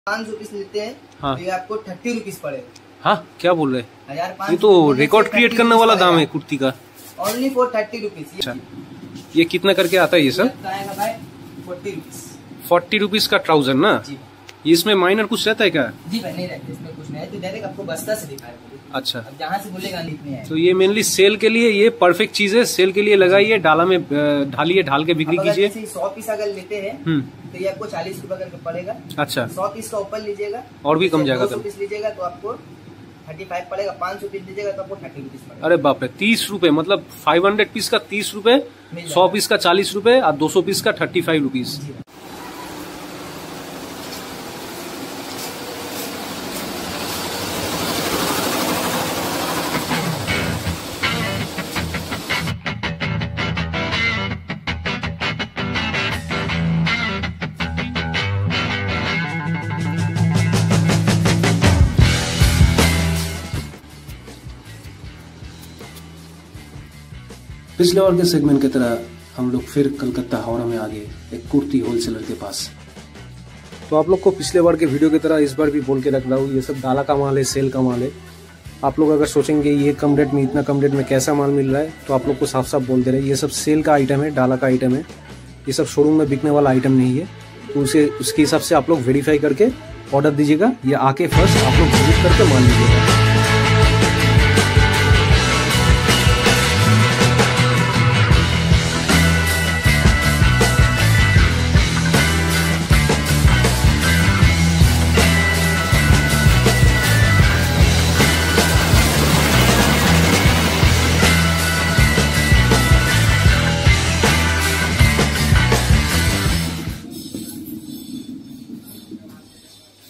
₹5 लेते हैं। हाँ। तो ये आपको 30 रुपीज पड़ेगा। हाँ, क्या बोल रहे हैं? 1500 ये तो रिकॉर्ड क्रिएट करने वाला दाम है कुर्ती का। Only for 30 rupees. अच्छा, ये कितना करके आता है ये सर? आएगा भाई 40 रुपीज। 40 रुपीज का ट्राउजर ना? जी इसमें माइनर कुछ रहता है क्या? जी भाई, नहीं रहता इसमें कुछ नहीं है, तो डायरेक्ट आपको बस्ता से दिखा रहे हैं। अच्छा, अब जहाँ से बोलेगा लिखने है। तो ये मेनली सेल के लिए, ये परफेक्ट चीज है, सेल के लिए लगाइए, डाला में ढालिए, ढाल के बिक्री कीजिए। 100 पीस अगर लेते हैं तो ये आपको 40 रुपए करके पड़ेगा। अच्छा, 100 पीस का ऊपर लीजिएगा और भी कम जाएगा। 200 पीस लीजिएगा तो आपको 35 पड़ेगा। 500 पीस लीजिएगा तो आपको 30 रुपीज पड़ेगा। अरे बाप रे, 30 रुपए, मतलब 500 पीस का 30 रुपए, 100 पीस का 40 रुपए और 200 पीस का 35 रुपीज। पिछले बार के सेगमेंट की तरह हम लोग फिर कलकत्ता हावड़ा में आ गए एक कुर्ती होलसेलर के पास। तो आप लोग को पिछले बार के वीडियो की तरह इस बार भी बोल के रख रहा हूँ, ये सब डाला का माल है, सेल का माल है। आप लोग अगर सोचेंगे ये कम रेट में, इतना कम रेट में कैसा माल मिल रहा है, तो आप लोग को साफ साफ बोल दे रहे हैं, ये सब सेल का आइटम है, डाला का आइटम है, ये सब शोरूम में बिकने वाला आइटम नहीं है। तो उसके हिसाब से आप लोग वेरीफाई करके ऑर्डर दीजिएगा, या आके फर्स्ट आप लोग विजिट करके माल लीजिएगा।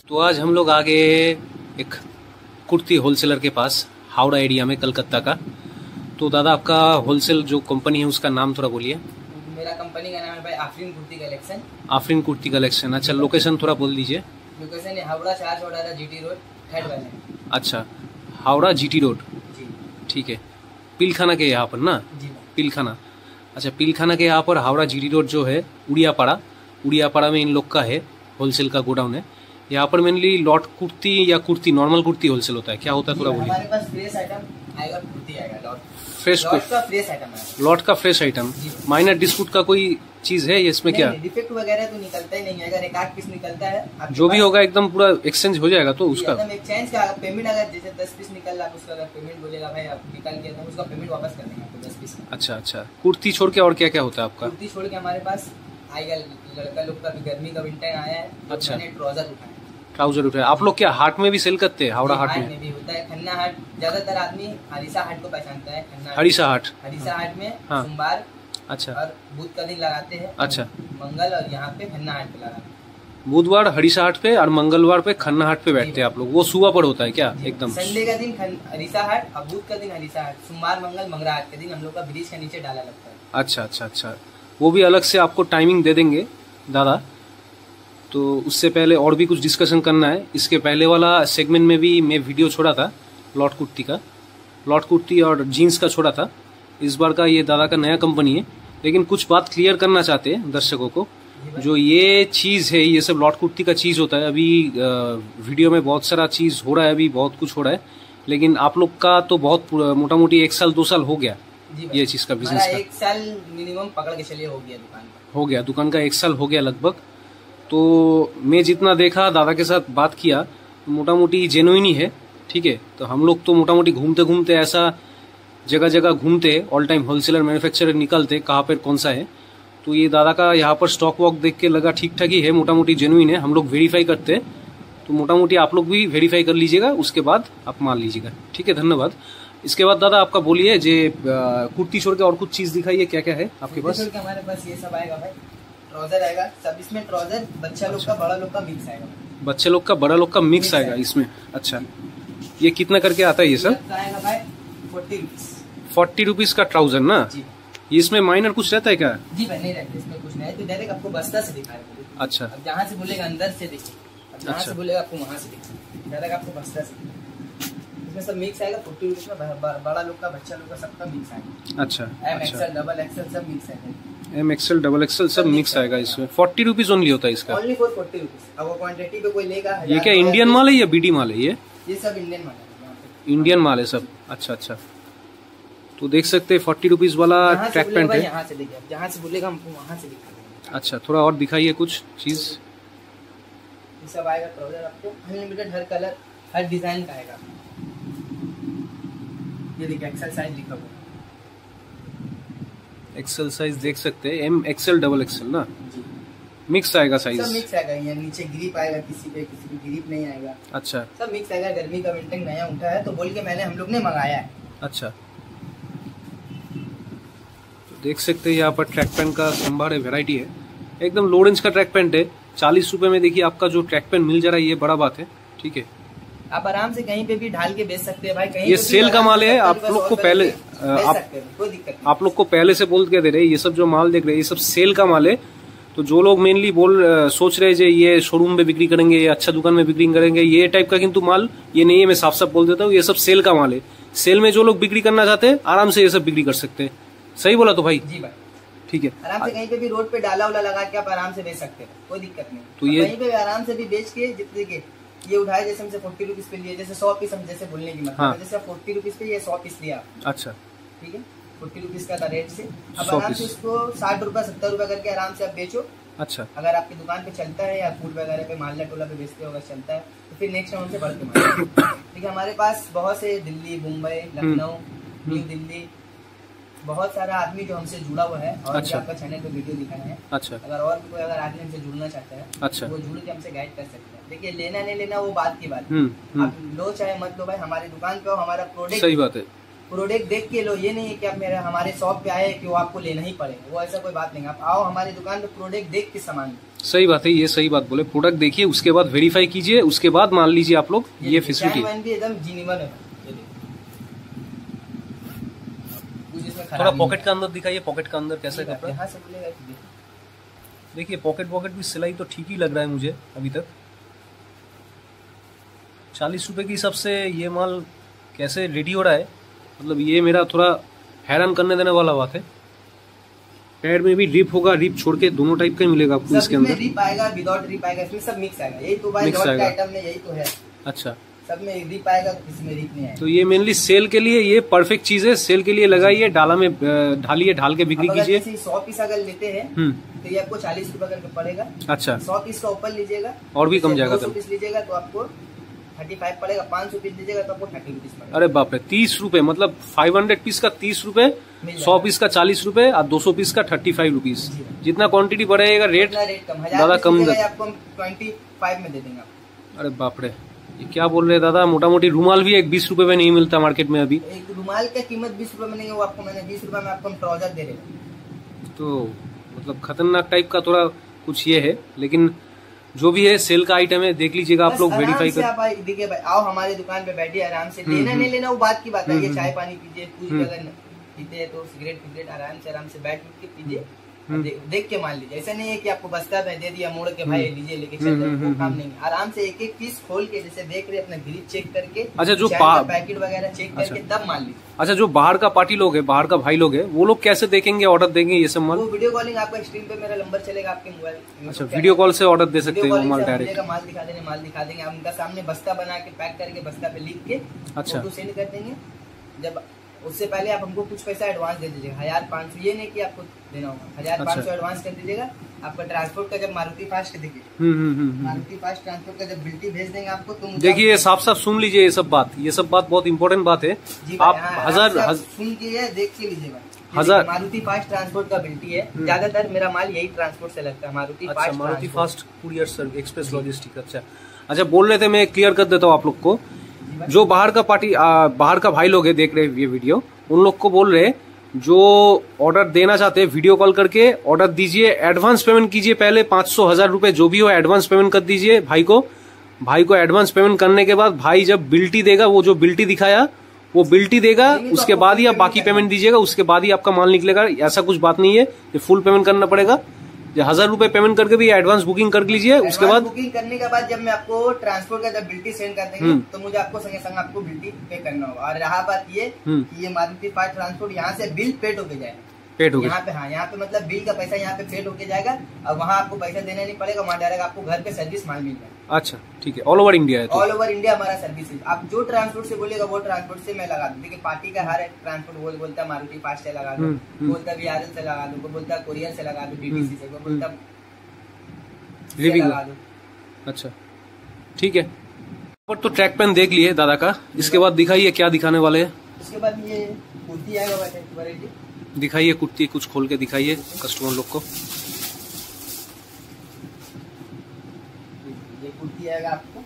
तो आज हम लोग आ गए एक कुर्ती होलसेलर के पास, हावड़ा एरिया में, कलकत्ता का। तो दादा, आपका होलसेल जो कंपनी है उसका नाम थोड़ा बोलिए। मेरा कंपनी का नाम है भाई आफरीन कुर्ती कलेक्शन। आफरीन कुर्ती कलेक्शन। अच्छा, लोकेशन थोड़ा बोल दीजिए। लोकेशन है हावड़ा 4 जीटी रोड, थर्ड वाले। अच्छा, हावड़ा जीटी रोड, ठीक है। पिलखाना के यहाँ पर ना? जी पिलखाना। अच्छा, पिलखाना के यहाँ पर हावड़ा जीटी रोड जो है, उड़ियापाड़ा में इन लोग का है होलसेल का गोडाउन है। यहाँ पर मेनली लॉट कुर्ती या कुर्ती, नॉर्मल कुर्ती होलसेल होता है, क्या होता है थोड़ा बोलिए। हमारे पास फ्रेश आइटम आएगा, कुर्ती आएगा, लॉट फ्रेश, लॉट का फ्रेश आइटम है। लॉट का फ्रेश आइटम। माइनर डिस्प्यूट का कोई चीज है इसमें? क्या डिफेक्ट वगैरह तो निकलता ही नहीं है। अगर एक आध पीस निकलता है, जो भी होगा एकदम पूरा एक्सचेंज हो जाएगा। तो उसका एक्सचेंज का पेमेंट, अगर जैसे 10 पीस निकल रहा है उसका अगर पेमेंट बोलेगा भाई आप निकल के, तो उसका पेमेंट वापस कर देंगे आपको 10 पीस। अच्छा अच्छा, कुर्ती छोड़ के और क्या क्या होता है आपका? कुर्ती छोड़ के हमारे पास आएगा लड़का लोग का भी, गर्मी का विंटर आया है। अच्छा, ट्राउजर उठाए। ट्राउजर उठाए। आप लोग क्या हाट में भी सेल करते हैं? हावड़ा हाट में भी होता है, खन्ना हाट। ज्यादातर आदमी हरीसा हाट को पहचानता है। हरीसा हाट में हाँ। सोमवार अच्छा और बुध का दिन लगाते हैं। अच्छा, मंगल और यहाँ पे खन्ना हाट पे लगाते हैं। बुधवार हरीसा हाट पे और मंगलवार पे खन्ना हाट पे बैठते हैं आप लोग। वो सुबह पर होता है क्या? एकदम संडे का दिन हरीसा हाट और बुध का दिन हरीसा हाट। सोमवार मंगल मंगरा हाट के दिन हम लोग का ब्रिज के नीचे डाला लगता है। अच्छा अच्छा अच्छा, वो भी अलग से आपको टाइमिंग दे देंगे दादा। तो उससे पहले और भी कुछ डिस्कशन करना है। इसके पहले वाला सेगमेंट में भी मैं वीडियो छोड़ा था लॉट कुर्ती का, लॉट कुर्ती और जीन्स का छोड़ा था। इस बार का ये दादा का नया कंपनी है, लेकिन कुछ बात क्लियर करना चाहते हैं दर्शकों को। जो ये चीज़ है, ये सब लॉट कुर्ती का चीज़ होता है। अभी वीडियो में बहुत सारा चीज़ हो रहा है, अभी बहुत कुछ हो रहा है, लेकिन आप लोग का तो बहुत मोटा मोटी 1 साल 2 साल हो गया ये चीज़ का, बिजनेस का। 1 साल मिनिमम पकड़ के चलिए हो गया दुकान का। हो गया दुकान का 1 साल हो गया लगभग। तो मैं जितना देखा, दादा के साथ बात किया, मोटा मोटी जेन्युइन ही है, ठीक है। तो हम लोग तो मोटा मोटी घूमते घूमते ऐसा जगह जगह घूमते, ऑल टाइम होलसेलर मैन्युफैक्चरर निकलते कहाँ पर कौन सा है। तो ये दादा का यहाँ पर स्टॉक वॉक देख के लगा ठीक ठाक ही है, मोटा मोटी जेन्युइन है। हम लोग वेरीफाई करते हैं, तो मोटा मोटी आप लोग भी वेरीफाई कर लीजिएगा, उसके बाद आप माल लीजिएगा, ठीक है। धन्यवाद। इसके बाद दादा आपका बोलिए, जे कुर्ती छोड़ के और कुछ चीज दिखाइए, क्या क्या है आपके पास? हमारे पास ये सब आएगा भाई। ट्राउजर आएगा सब इसमें, ट्राउजर बच्चा लोग का बड़ा लोग का मिक्स आएगा। बच्चे लोग का बड़ा लोग का मिक्स आएगा इसमें। अच्छा, ये कितना करके आता है ये सर? आएगा भाई 40 रुपीज। 40 रुपीज का ट्राउजर ना? जी। इसमें माइनर कुछ रहता है क्या? जी भाई, नहीं रहता इसमें कुछ नहीं, तो डायरेक्ट आपको बस्ता से दिखा रहे हैं। अच्छा, अब जहाँ से बोलेगा अंदर से देखिए, जहाँ से बोलेगा आपको वहाँ से देखिए, डायरेक्ट आपको बस्ता से। इसमें सब मिक्स आएगा। 40 रुपीज में बड़ा लोग का, बच्चा लोग का, सबका मिक्स आएगा। अच्छा, एक्सएल, डबल एक्सएल सब मिक्स आएगा। एम एक्सएल डबल एक्सएल सब मिक्स आएगा इसमें। 40 रुपीज ओनली होता है इसका। Only for 40 rupees. अब वो क्वांटिटी पे कोई लेगा। ये क्या इंडियन माल है या बीडी माल है? ये सब इंडियन माल है, इंडियन माल है सब। अच्छा अच्छा, तो देख सकते हैं 40 रुपीज वाला ट्रैक पैंट है। यहाँ से देखिए, जहाँ से बोलेगा हमको वहाँ से दिखा देंगे। अच्छा, थोड़ा और दिखाइए कुछ चीज। ये सब आएगा ट्राउजर आपको अनलिमिटेड, हर कलर हर डिजाइन का आएगा। ये देखिए एक्सेल साइज लिखा हुआ है, एक्सेल साइज देख सकते हैं, एम एक्सेल डबल एक्सेल ना जी। मिक्स आएगा साइज, सब मिक्स आएगा। ये नीचे ग्रिप आएगा, किसी पे ग्रिप नहीं आएगा। अच्छा, सब मिक्स आएगा। गर्मी का विंटर नया उठा है तो बोल के मैंने हम लोग ने मंगाया है। अच्छा, तो देख सकते हैं यहाँ पर ट्रैक पैंट का संभार है, वेराइटी है। एकदम लो रेंज का ट्रैक पैंट है। 40 रुपए में देखिए आपका जो ट्रैक पैंट मिल जा रहा है, ये बड़ा बात है। ठीक है, आप आराम से कहीं पे भी ढाल के बेच सकते हैं भाई। कहीं ये सेल का माल है। आप लोग को पहले कोई दिक्कत नहीं। आप लोग को पहले से बोल के दे रहे, ये सब जो माल देख रहे हैं ये सब सेल का माल है। तो जो लोग मेनली सोच रहे हैं ये शोरूम में बिक्री करेंगे, ये अच्छा दुकान में बिक्री करेंगे, ये टाइप का किंतु माल ये नहीं है। मैं साफ साफ बोल देता हूँ, ये सब सेल का माल है। सेल में जो लोग बिक्री करना चाहते हैं आराम से ये सब बिक्री कर सकते हैं। सही बोला तो भाई? जी भाई, ठीक है। आराम से कहीं पे भी रोड पे डाला उला लगा के आप आराम से बेच सकते हैं, कोई दिक्कत नहीं। तो ये कहीं पे आराम से भी बेच के जितने के ये उठाए, जैसे हमसे 40 रुपीज पे लिए, जैसे 100 पीस हम जैसे बोलने की मतलब, जैसे 40 रुपीज पे ये 100 पीस लिया। अच्छा, ठीक है, 40 रुपीज का था रेट से। अब आराम से इसको 60 रुपए 70 रुपए करके आराम से आप बेचो। अच्छा, अगर आपकी दुकान पे चलता है या फूड वगैरह पे माल्ला टोला पे बेचते हो, अगर चलता है तो फिर नेक्स्ट टाइम हमसे बढ़ के मांगो। ठीक है, हमारे पास बहुत से दिल्ली, मुंबई, लखनऊ, न्यू दिल्ली बहुत सारा आदमी जो हमसे जुड़ा हुआ है। और अच्छा, आपका चैनल पे वीडियो दिखाना है। अच्छा, अगर और भी कोई अगर आदमी हमसे जुड़ना चाहता है, अच्छा, वो जुड़ के हमसे गाइड कर सकते हैं। देखिए, लेना नहीं लेना वो बात की बात। आप लो चाहे मत लो भाई, हमारी दुकान पे हमारा प्रोडक्ट, सही बात है, प्रोडक्ट देख के लो। ये नहीं है कि आप मेरे हमारे शॉप पे आए कि वो आपको लेना ही पड़ेगा, वो ऐसा कोई बात नहीं। आप आओ हमारी दुकान पे, प्रोडक्ट देख के सामान। सही बात है, ये सही बात बोले। प्रोडक्ट देखिए, उसके बाद वेरीफाई कीजिए, उसके बाद मान लीजिए आप लोग। ये फैसिलिटी भी एकदम जीनिवन है। थोड़ा पॉकेट का अंदर दिखाइए, पॉकेट का अंदर कैसा कपड़ा। यहाँ से बोलेगा देखिए पॉकेट भी सिलाई तो ठीक ही लग रहा है मुझे अभी तक। 40 रुपए के हिसाब से ये माल कैसे रेडी हो रहा है, मतलब ये मेरा थोड़ा हैरान करने देने वाला बात है। पैड में भी रिप होगा, रिप छोड़ के दोनों टाइप का मिलेगा आपको इसके अंदर। रिप आएगा, विदाउट रिप आएगा, इसमें सब मिक्स आएगा। यही तो भाई का आइटम में यही तो है। अच्छा, सब में रिप आएगा, किसी में रिप नहीं आएगा। तो ये मेनली सेल के लिए ये परफेक्ट चीज है। सेल के लिए लगाइए, डाला में ढालिए, ढाल के बिक्री कीजिए। 100 पीस अगर लेते हैं तो ये आपको 40 रुपए करके पड़ेगा। अच्छा, 100 पीस का ऊपर लीजिएगा और भी कम जाएगा। 200 पीस लीजिएगा तो आपको 35 पड़ेगा। 500 पीस लीजिएगा तो आपको 30 रुपीज पड़ेगा। अरे बाप रे, 30 रुपए, मतलब 500 पीस का 30 रुपए, 100 पीस का 40 रुपए और 200 पीस का 35 रुपीज। जितना क्वांटिटी बढ़ेगा रेट ज्यादा कम, आपको 25 में दे देंगे। अरे बाप रे, ये क्या बोल रहे हैं दादा। मोटा मोटी रुमाल भी एक 20 रुपए में नहीं मिलता मार्केट में अभी। एक रुमाल का कीमत 20 रुपए में नहीं है, वो आपको मैंने 20 रुपए में आपको ट्राउजर दे रहे हैं। तो मतलब खतरनाक टाइप का थोड़ा कुछ ये है, लेकिन जो भी है सेल का आइटम है, देख लीजिएगा आप लोग, वेरीफाई कर। आप देखिए भाई, आओ हमारी दुकान पे बैठिए आराम से। लेना नहीं लेना वो बात की बात है। ये चाय पानी पीजिए, कुछ अगर पीते हैं तो सिगरेट आराम से बैठ के पीजिए, देख के मान लीजिए। ऐसा नहीं है कि आपको बस्ता पे दे दिया मोड़ के भाई लीजिए लेके चल जाए, वो काम नहीं। आराम से एक एक पीस खोल के, जैसे देख रहे अपना ग्रिप चेक करके, अच्छा जो पैकेट वगैरह चेक करके तब मान लीजिए। अच्छा, जो बाहर का पार्टी लोग है, बाहर का भाई लोग है, वो लोग कैसे देखेंगे, ऑर्डर देंगे ये सब माल? वो वीडियो कॉलिंग, आपका स्क्रीन पे मेरा नंबर चलेगा आपके मोबाइल। अच्छा, वीडियो कॉल से ऑर्डर दे सकते हैं माल डायरेक्ट। माल दिखा देंगे हम, उनका सामने बस्ता बना के पैक करके बस्ता पे लिख के फोटो सेंड कर देंगे। जब उससे पहले आप हमको कुछ पैसा एडवांस दे दीजिएगा, 1500। ये नहीं कि आपको देना होगा, 1500 एडवांस कर दीजिएगा। आपका ट्रांसपोर्ट का जब मारुति फास्ट देखिए, मारुति फास्ट ट्रांसपोर्ट का जब बिल्टी भेज देंगे आपको, तो देखिए साफ साफ सुन लीजिए ये सब बात बहुत इंपॉर्टेंट बात है। आप हजार सुन के देख के लीजिएगा। 1000 मारुति फास्ट ट्रांसपोर्ट का बिल्टी है। ज्यादातर मेरा माल यही ट्रांसपोर्ट से लगता है, Maruti fast courier service, express logistic. अच्छा, बोल रहे थे, मैं क्लियर कर देता हूँ आप लोग को। जो बाहर का भाई लोग है देख रहे हैं ये वीडियो, उन लोग को बोल रहे हैं जो ऑर्डर देना चाहते हैं वीडियो कॉल करके ऑर्डर दीजिए, एडवांस पेमेंट कीजिए। पहले 500-1000 रुपए जो भी हो एडवांस पेमेंट कर दीजिए भाई को एडवांस पेमेंट करने के बाद भाई जब बिल्टी देगा, वो जो बिल्टी दिखाया वो बिल्टी देगा, उसके बाद ही आप बाकी पेमेंट दीजिएगा, उसके बाद ही आपका माल निकलेगा। ऐसा कुछ बात नहीं है, ये फुल पेमेंट करना पड़ेगा। 1000 रुपए पेमेंट करके भी एडवांस बुकिंग कर लीजिए। उसके बाद बुकिंग करने के बाद जब मैं आपको ट्रांसपोर्ट का जब बिल्टी सेंड कर देंगे तो मुझे आपको संगे संग आपको बिल्टी पे करना होगा। और रहा बात ये कि ये मारुति फास्ट ट्रांसपोर्ट यहाँ से बिल पेड होके जाए, पेड हो गया यहाँ पे। हाँ, यहाँ पे मतलब बिल का पैसा यहाँ पे पेड होके जाएगा और वहाँ आपको पैसा देना नहीं पड़ेगा, वहाँ डायरेक्ट आपको घर पे सर्विस माल मिल जाएगा। अच्छा ठीक है, ऑल ओवर इंडिया है तो? ऑल ओवर इंडिया हमारा सर्विस है। आप जो ट्रांसपोर्ट से बोलेगा वो ट्रांसपोर्ट से मैं लगा दूँ। देखिए पार्टी का हर ट्रांसपोर्ट बोलता है मारुति फास्ट से लगा दो, बोलता है VRL से लगा दो, बोलता है कोरियर से लगा दो, DTC से, बोलता है लगा दो। अच्छा ठीक है, तो ट्रैक पेन देख लिए दादा का, इसके बाद दिखाइए क्या दिखाने वाले हैं। इसके बाद ये कुर्ती आएगा वैरायटी, दिखाइए कुर्ती, कुछ खोल के दिखाइए कस्टमर लोग को। ये कुर्ती आएगा आपको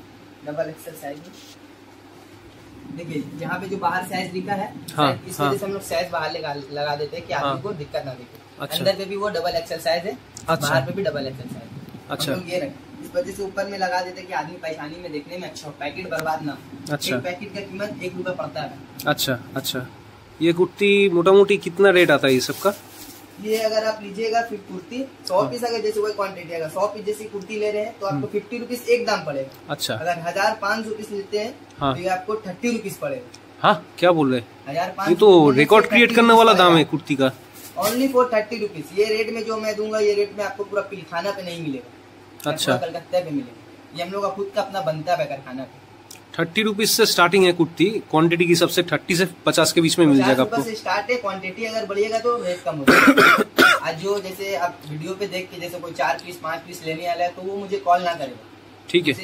डबल एक्सेल साइज में। देखिए यहाँ पे जो बाहर साइज लिखा है, हाँ, इस वजह से हम लोग साइज बाहर लगा देते हैं कि आदमी को दिक्कत ना दिखे। अच्छा। अंदर पे भी वो डबल एक्सेल साइज है, अच्छा। बाहर पे भी डबल एक्सेल साइज है। अच्छा। ये रखें, इस वजह से ऊपर में लगा देते हैं कि आदमी परेशानी में देखने में अच्छा हो, पैकेट बर्बाद ना हो। अच्छा। एक पैकेट का कीमत 1 रुपया पड़ता है। अच्छा अच्छा, ये कुर्ती मोटा मोटी कितना रेट आता है ये सबका? ये अगर आप लीजिएगा फिर कुर्ती 100 पीस, अगर जैसे वही क्वांटिटी अगर 100 पीस जैसी कुर्ती ले रहे हैं तो आपको 50 रुपीज एक दाम पड़ेगा। अच्छा। अगर 1500 पीस लेते हैं तो ये आपको 30 रुपीज पड़ेगा। हाँ क्या बोल रहे हैं, 1500 ये तो रिकॉर्ड क्रिएट करने वाला दाम है कुर्ती का। Only for 30 rupees. ये रेट में जो मैं दूंगा, ये रेट में आपको पूरा पिलखाना पे नहीं मिलेगा। अच्छा। कलकत्ता पे मिलेगा। ये हम लोग का खुद का अपना बनता है कारखाना पे। 30 रुपीज से स्टार्टिंग है कुर्ती, क्वांटिटी की सबसे 30 से 50 के बीच में मिल जाएगा आपको। स्टार्ट है, क्वांटिटी अगर बढ़िएगा तो रेट कम हो जाएगा। आज जो जैसे आप वीडियो पे देख के जैसे कोई 4 पीस 5 पीस लेने वाला है तो वो मुझे कॉल ना करेगा। ठीक है,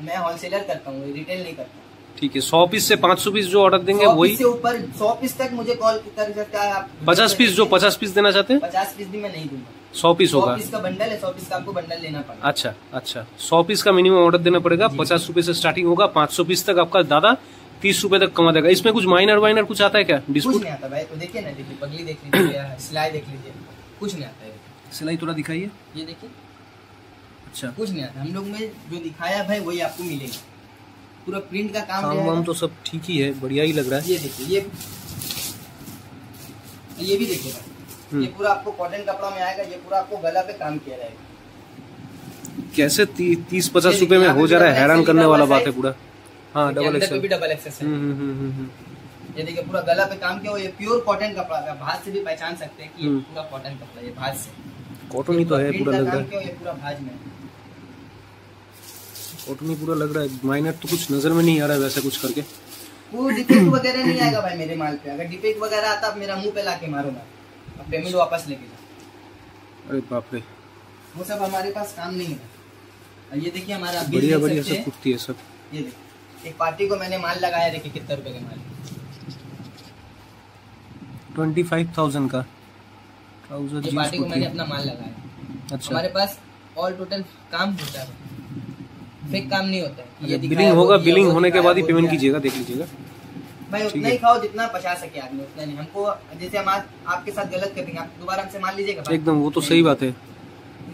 मैं होलसेलर करता हूँ, रिटेल नहीं करता। ठीक है, 100 पीस से 500 पीस जो ऑर्डर देंगे वही से ऊपर 100 पीस तक मुझे कॉल कर सकता है। आप 50 पीस, जो 50 पीस देना चाहते हैं 50 पीस भी मैं नहीं दूंगा। 100 पीस होगा। 100 पीस का बंडल है, 100 पीस का आपको बंडल लेना पड़ेगा। अच्छा अच्छा, 100 पीस का मिनिमम ऑर्डर देना पड़ेगा। 50 रुपए से स्टार्टिंग होगा, 500 पीस तक आपका दादा 30 रुपए तक कमा देगा। इसमें कुछ माइनर वाइनर कुछ आता है क्या डिस्काउंट? कुछ नहीं आता भाई। तो देखिए ना, देखिए पगली देख लीजिए, सिलाई देख लीजिए, कुछ नहीं आता है। सिलाई थोड़ा दिखाइए। ये देखिए, अच्छा, कुछ नहीं आता। हम लोग में जो दिखाया भाई वही आपको मिलेगा। पूरा प्रिंट का काम वाम तो सब ठीक ही है, बढ़िया ही लग रहा है। ये देखिए, ये भी देखिए, ये पूरा आपको कॉटन कपड़ा में आएगा। ये पूरा आपको गला पे काम किया जाएगा। कैसे 30-50 रुपए में हो जा रहा है, हैरान करने वाला बात है पूरा। हाँ, डबल एक्सेल भी डबल एक्सेल। ये देखिए पूरा गला पे काम किया हुआ। ये प्योर कॉटन कपड़ा है, भाज से भी पहचान सकते हैं कि ये पूरा कॉटन कपड़ा, ये भाज से कॉटन ही तो है, पूरा लग रहा है। ये पूरा भाज में कॉटन ही पूरा लग रहा है। माइनर तो कुछ नजर में नहीं आ रहा है वैसे कुछ करके। वो डिफेक्ट वगैरह नहीं आएगा भाई मेरे माल पे। अगर डिफेक्ट वगैरह आता आप मेरा मुंह पे लाके मारूंगा, अब पेमेंट वापस लेके जाओ। अरे बाप रे, वो सब हमारे पास काम नहीं है। ये देखिए हमारा बढ़िया बढ़िया सब कुर्ती है सब। ये देखिए, एक पार्टी को मैंने माल लगाया, देखिए कितने रुपए के माल, 25,000 का ट्राउजर जींस पार्टी को मैंने अपना माल लगाया। अच्छा, हमारे पास ऑल टोटल काम होता है, फेक काम नहीं होता है। ये बिलिंग होगा, बिलिंग होने के बाद ही पेमेंट कीजिएगा, देख लीजिएगा भाई। उतना ही खाओ जितना बचा सके आदमी, उतना नहीं। हमको जैसे हम आपके साथ गलत कर देंगे, आप दोबारा हमसे मान लीजिएगा एकदम, वो तो सही बात है।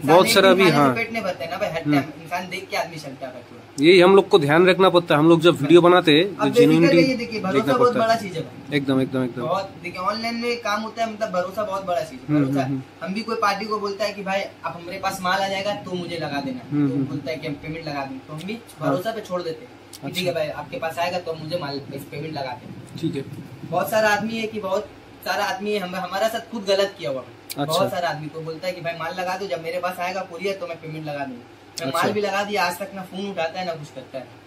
बहुत सारा भी, हाँ, पेट नहीं भरता है ना भाई। हर टाइम इंसान देख के आदमी चलता है। यही हम लोग को ध्यान रखना पड़ता है। हम लोग जब वीडियो बनाते हैं तो जेन्युइनिटी देखना बहुत बड़ा चीज है। एकदम एकदम एकदम बहुत देखिए, ऑनलाइन में काम होता है, मतलब भरोसा बहुत बड़ा चीज है। भरोसा हम भी कोई पार्टी को बोलता है कि भाई आप हमारे पास माल आ जाएगा तो मुझे लगा देना, तो बोलता है कि हम पेमेंट लगा देंगे, तो हम भी भरोसा पे छोड़ देते हैं। ठीक है भाई, आपके पास आएगा तो मुझे माल पेमेंट लगा दें। ठीक है। बहुत सारा आदमी है कि बहुत सारा आदमी है हमारा साथ खुद गलत किया हुआ। बहुत सारा आदमी तो बोलता है कि भाई माल लगा दो, जब मेरे पास आएगा कुरियर तो मैं पेमेंट लगा दूंगा। मैं माल भी लगा दिया, आज तक ना फोन उठाता है ना कुछ करता है।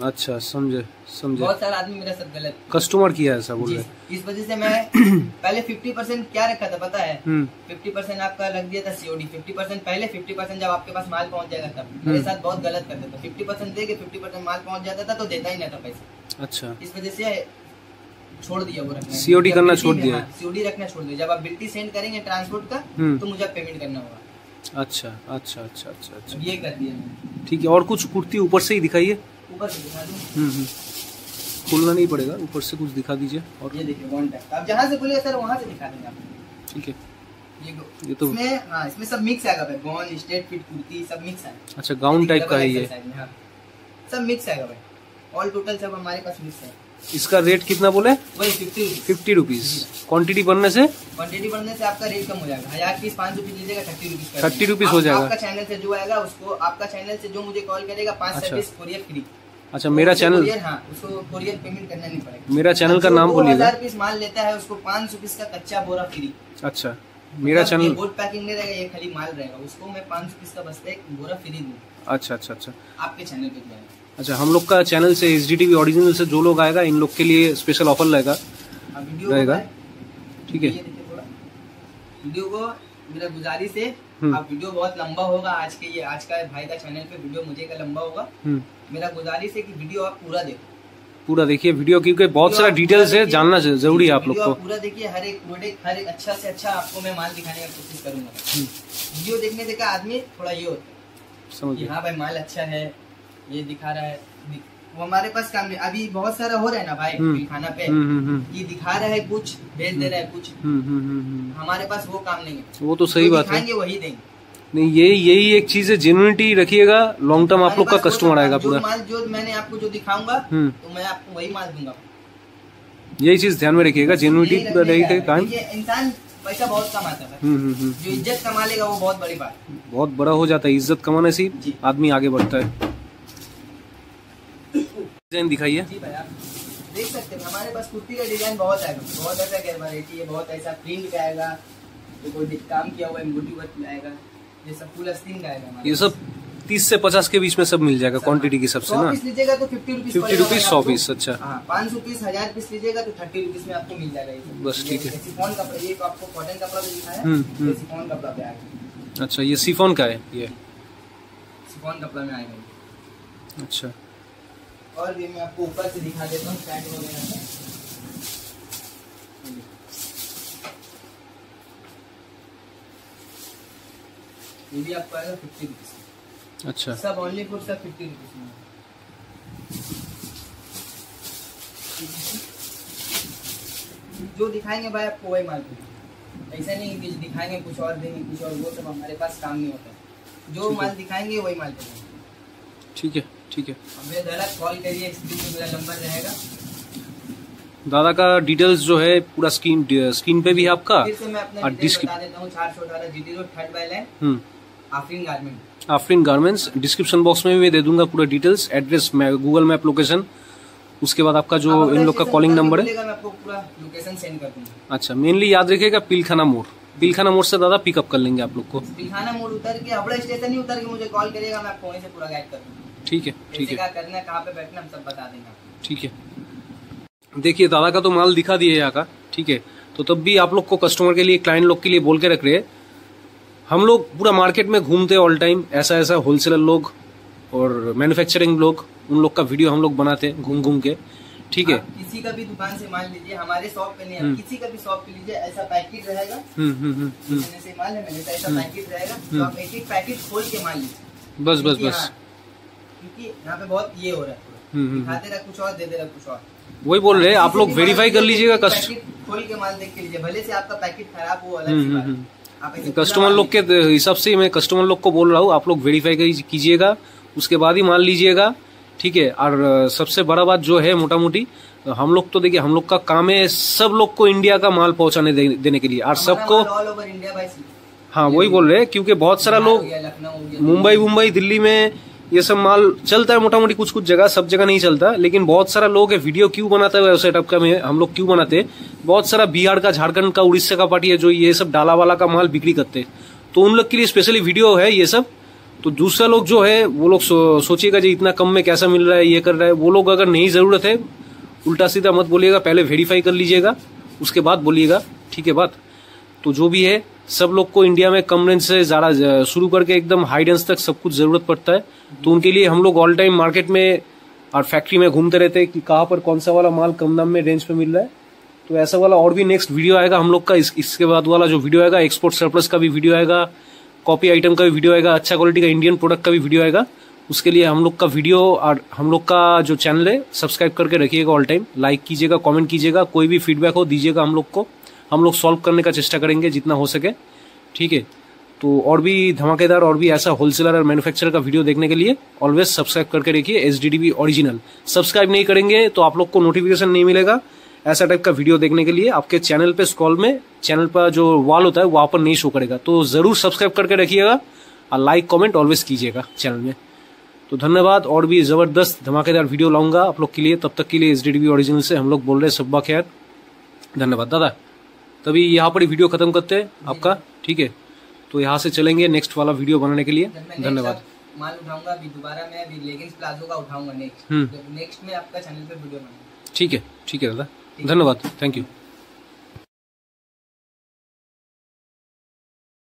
अच्छा, समझे। बहुत सारा आदमी मेरे साथ गलत कस्टमर किया है ऐसा बोल रहे। इस वजह से मैं पहले 50% क्या रखा था पता है? 50% आपका लग दिया था COD। 50% पहले, 50% जब आपके पास माल पहुंच जाएगा तब। मेरे साथ बहुत गलत करते थे। 50% दे के 50% माल पहुंच जाता था तो देता ही नहीं था पैसे। अच्छा, इस वजह से छोड़ दिया वो रखना, COD करना छोड़ दिया। COD रखना छोड़ दिया। जब आप बिल्टी सेंड करेंगे ट्रांसपोर्ट का तो मुझे पेमेंट करना होगा। अच्छा अच्छा अच्छा अच्छा अच्छा, ये कर दिया। ठीक है। और कुछ कुर्ती ऊपर से ही दिखाइए। ऊपर से दिखा दूं? खोलना नहीं पड़ेगा, ऊपर से कुछ दिखा दीजिए। और ये देखिए वन टाइप, आप जहाँ से बोलिए सर वहाँ से दिखा देंगे आपको। ठीक है। ये तो इसमें सब मिक्स आएगा भाई। गॉन, स्ट्रेट फिट कुर्ती सब मिक्स है। अच्छा, गाउन टाइप का है ये, सब मिक्स आएगा भाई। ऑल टोटल सब हमारे पास मिक्स है। इसका रेट कितना बोले? वही 50 रुपीज। क्वांटिटी बढ़ने से आपका रेट कम हो जाएगा। 1000 पीस 500 पीस लीजिएगा 30 रुपीज हो जाएगा। आपका चैनल से जो आएगा उसको, आपका चैनल से जो मुझे कॉल करेगा 5 सर्विस कोरियर फ्री। अच्छा, मेरा चैनल, हाँ, उसको कोरियर पेमेंट करना नहीं पड़ेगा। मेरा चैनल का नाम बोलिएगा। 1000 पीस माल लेता है उसको 500 पीस का कच्चा बोरा फ्री। अच्छा, मेरा चैनल बोर्ड पैकिंग नहीं रहेगा, ये खाली माल रहेगा, उसको मैं 500 पीस का बस्ता एक बोरा फ्री दूंगा। अच्छा अच्छा अच्छा, आपके चैनल पे जाएगा। अच्छा, हम लोग का चैनल से SDTV ओरिजिनल से जो लोग आएगा इन लोग के लिए स्पेशल ऑफर रहेगा, ठीक है। वीडियो को मेरा गुजारिश है, आप वीडियो बहुत लंबा होगा, आज का भाई का चैनल पे वीडियो मुझे का लंबा होगा, मेरा गुजारिश है कि वीडियो आप पूरा देखो, पूरा देखिए वीडियो, क्योंकि बहुत सारा डिटेल्स है, जानना जरूरी है आप लोग को। पूरा देखिए, हर एक प्रोडक्ट, हर एक अच्छा से अच्छा आपको मैं माल दिखाने की कोशिश करूंगा। वीडियो देखने से आदमी थोड़ा ये होता है समझिए, हाँ भाई माल अच्छा है, ये दिखा रहा है, वो हमारे पास काम नहीं। अभी बहुत सारा हो रहा है ना भाई खाना पे, ये दिखा रहा है कुछ, भेज दे रहा है कुछ, हमारे पास वो काम नहीं है। वो तो सही बात है, वही देंगे। नहीं, यही एक चीज है, जेन्युइनिटी रखिएगा, लॉन्ग टर्म आप लोग का कस्टमर आएगा पूरा। माल जो मैंने आपको जो दिखाऊंगा तो मैं आपको वही माल दूंगा, यही चीज ध्यान में रखिएगा, जेन्युइनिटी पूरा रहेगा। इंसान पैसा बहुत कमाता है, जो इज्जत कमा लेगा वो बहुत बड़ी बात, बहुत बड़ा हो जाता है, इज्जत कमाने से आदमी आगे बढ़ता है। डिजाइन दिखाइए। जी भाई, आप देख सकते हैं हमारे पास कुर्ती का डिजाइन बहुत आएगा, बहुत ऐसा वैरायटी है, बहुत ऐसा प्रिंट का आएगा, कोई काम किया हुआ एम्ब्रॉयडरी वर्क आएगा, ये सब फुल आस्तीन का आएगा। ये सब 30 से 50 के बीच में सब मिल जाएगा, क्वांटिटी की सबसे ना। 100 पीस लीजिएगा तो 50 रुपीज 100 पीस। अच्छा, 500 पीस 1000 पीस लीजिएगा तो 30 रुपीज में आपको मिल जाएगा। बस ठीक है। सिफॉन कपड़ा, ये आपको कॉटन कपड़ा भी दिखाया है, ये सिफॉन कपड़ा पे आएगा। अच्छा, ये सिफॉन का है, ये सिफॉन कपड़ा में आएगा। अच्छा, और भी मैं आपको ऊपर से दिखा देता हूँ पैंट वगैरह का। ये भी आपको आएगा 50 रुपीज। अच्छा, सब ओनली फॉर सब 50 रुपीज में। जो दिखाएंगे भाई आपको वही माल देंगे, ऐसा नहीं कि दिखाएंगे कुछ और देंगे कुछ और, वो सब हमारे पास काम नहीं होता। जो माल दिखाएंगे वही माल देंगे। ठीक है, ठीक है। मेरे दादा कॉल करिए, स्क्रीन पे मेरा नंबर रहेगा। दादा का डिटेल्स जो है पूरा स्क्रीन पे भी है आपका। फिर से मैं अपना डिटेल्स बता देता हूँ, 418 GT road 3rd by line, Afreen garment. Afreen garments, description box में भी दे दूंगा पूरा details, address, Google map location, उसके बाद आपका जो इन लोग का कॉलिंग नंबर है, मैं आपको पूरा लोकेशन सेंड कर दूंगा। अच्छा, मेनली याद रखिएगा पिलखाना मोड़, पिलखाना मोड़ से दादा पिकअप कर लेंगे आप लोग को। पिलखाना मोड़ उतर के हावड़ा स्टेशन ही उतर के मुझे कॉल करिएगा, मैं आपको वहीं से पूरा गाइड कर दूंगा। ठीक है, ठीक है। क्या करना है, कहाँ पे बैठना, हम सब बता देंगे। ठीक है, देखिए दादा का तो माल दिखा दिए यहाँ का, ठीक है। तो तब भी आप लोग को कस्टमर के लिए, क्लाइंट लोग के लिए बोल के रख रहे हैं, हम लोग पूरा मार्केट में घूमते ऑल टाइम, ऐसा होलसेलर लोग और मैन्युफैक्चरिंग लोग, उन लोग का वीडियो हम लोग बनाते हैं घूम घूम के, ठीक है। किसी का भी दुकान से माल लीजिए, हमारे शॉप पे नहीं है, किसी का भी शॉप पे लीजिए, ऐसा पैकेट रहेगा, जैसे माल है मेरे, ऐसा पैकेट रहेगा, तो आप एक एक पैकेट खोल के माल लीजिए। बस बस बस, क्योंकि यहाँ पे बहुत ये हो रहा है, दिखाते रहा कुछ और, दे दे रहा कुछ और। वही बोल रहे हैं, आप लोग वेरीफाई कर लीजिएगा, खोल के माल देख के लीजिए, भले से आपका पैकेट खराब हो, अलग कस्टमर लोग के हिसाब से मैं कस्टमर लोग को बोल रहा हूँ, आप लोग वेरीफाई कीजिएगा, उसके बाद ही माल लीजिएगा, ठीक है। और सबसे बड़ा बात जो है, मोटा मोटी हम लोग तो देखिए, हम लोग का काम है सब लोग को इंडिया का माल पहुंचाने देने के लिए, और सबको ऑल ओवर इंडिया भाई। हाँ, वही बोल रहे हैं, क्योंकि बहुत सारा लोग मुंबई दिल्ली में ये सब माल चलता है मोटा मोटी, कुछ कुछ जगह, सब जगह नहीं चलता, लेकिन बहुत सारा लोग है वीडियो क्यों बनाता है वैसे टाइप का, में हम लोग क्यों बनाते हैं, बहुत सारा बिहार का, झारखंड का, उड़ीसा का पार्टी है जो ये सब डाला वाला का माल बिक्री करते हैं, तो उन लोग के लिए स्पेशली वीडियो है ये सब। तो दूसरा लोग जो है वो लोग सोचिएगा जी इतना कम में कैसा मिल रहा है, ये कर रहा है, वो लोग अगर नहीं जरूरत है उल्टा सीधा मत बोलिएगा, पहले वेरीफाई कर लीजिएगा, उसके बाद बोलिएगा, ठीक है बात। तो जो भी है, सब लोग को इंडिया में कम रेंज से ज़्यादा शुरू करके एकदम हाई रेंज तक सब कुछ जरूरत पड़ता है, तो उनके लिए हम लोग ऑल टाइम मार्केट में और फैक्ट्री में घूमते रहते हैं कि कहाँ पर कौन सा वाला माल कम दाम में रेंज पे मिल रहा है। तो ऐसा वाला और भी नेक्स्ट वीडियो आएगा हम लोग का, इसके बाद वाला जो वीडियो आएगा, एक्सपोर्ट सरप्लस का भी वीडियो आएगा, कॉपी आइटम का भी वीडियो आएगा, अच्छा क्वालिटी का इंडियन प्रोडक्ट का भी वीडियो आएगा। उसके लिए हम लोग का वीडियो और हम लोग का जो चैनल है सब्सक्राइब करके रखिएगा, ऑल टाइम लाइक कीजिएगा, कमेंट कीजिएगा, कोई भी फीडबैक हो दीजिएगा हम लोग को, हम लोग सॉल्व करने का चेष्टा करेंगे जितना हो सके, ठीक है। तो और भी धमाकेदार और भी ऐसा होलसेलर और मैन्युफैक्चरर का वीडियो देखने के लिए ऑलवेज सब्सक्राइब करके रखिए SDTV ओरिजिनल। सब्सक्राइब नहीं करेंगे तो आप लोग को नोटिफिकेशन नहीं मिलेगा ऐसा टाइप का वीडियो देखने के लिए। आपके चैनल पे स्क्रॉल में चैनल पर जो वॉल होता है वहां पर नहीं शो करेगा, तो जरूर सब्सक्राइब करके रखिएगा और लाइक कमेंट ऑलवेज कीजिएगा चैनल में। तो धन्यवाद, और भी जबरदस्त धमाकेदार वीडियो लाऊंगा आप लोग के लिए, तब तक के लिए SDTV ओरिजिनल से हम लोग बोल रहे हैं सब्बा खैर, धन्यवाद दादा। तभी यहाँ पर ही वीडियो खत्म करते हैं आपका, ठीक है। तो यहाँ से चलेंगे नेक्स्ट वाला वीडियो बनाने के लिए। धन्यवाद। माल उठाऊंगा अभी दोबारा, मैं अभी लेगिंग्स प्लाजो का उठाऊंगा नेक्स्ट में आपका चैनल पे वीडियो बनाऊंगा। ठीक है दादा, धन्यवाद, थैंक यू।